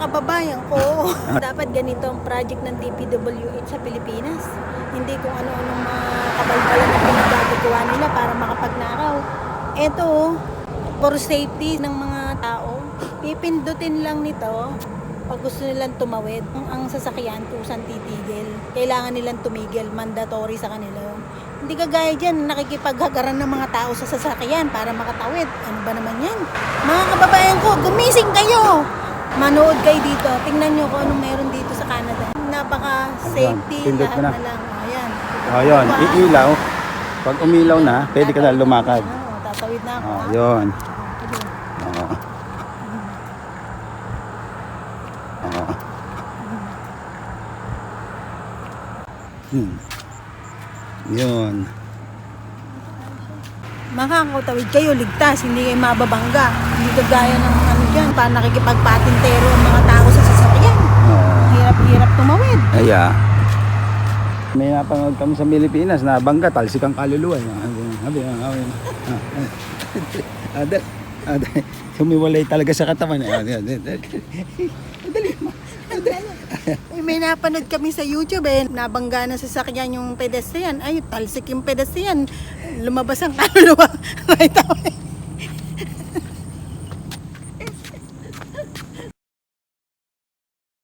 kababayan ko. Dapat ganito ang project ng DPWH sa Pilipinas. Hindi kung ano-anong mga kabalbalan na pinagagawa nila para makapagnakaw. Ito, for safety ng mga tao, pipindutin lang nito pag gusto nilang tumawid. Ang sasakyan, kusang titigil. Kailangan nilang tumigil, mandatory sa kanila. Hindi kagaya dyan, nakikipaghagaran ng mga tao sa sasakyan para makatawid. Ano ba naman yan? Mga kababayan ko, gumising kayo! Manood kayo dito. Tingnan nyo kung anong meron dito sa Canada. Napaka-safety, Pindot lahat mo na. na lang. Ayan. Ayun, iilaw. Pag umilaw na, pwede ka na lumakad. Tatawid na ako. ha? Ayun. Sige. Oo. Oo. Yun. Makakatawid kayo, ligtas, hindi kayo mababangga. Hindi kagaya ng ano dyan, pa nakikipagpatintero ang mga tao sa sasakyan. Oo. Hirap-hirap tumawid. Aya. May napanood kami sa Pilipinas na bangga, talsik ang kaluluwa. Sumiwalay talaga sa katawan. May napanood kami sa YouTube nabangga na sasakyan yung pedestrian. Ay, talsik yung pedestrian. Lumabas ang kaluluwa. Right away.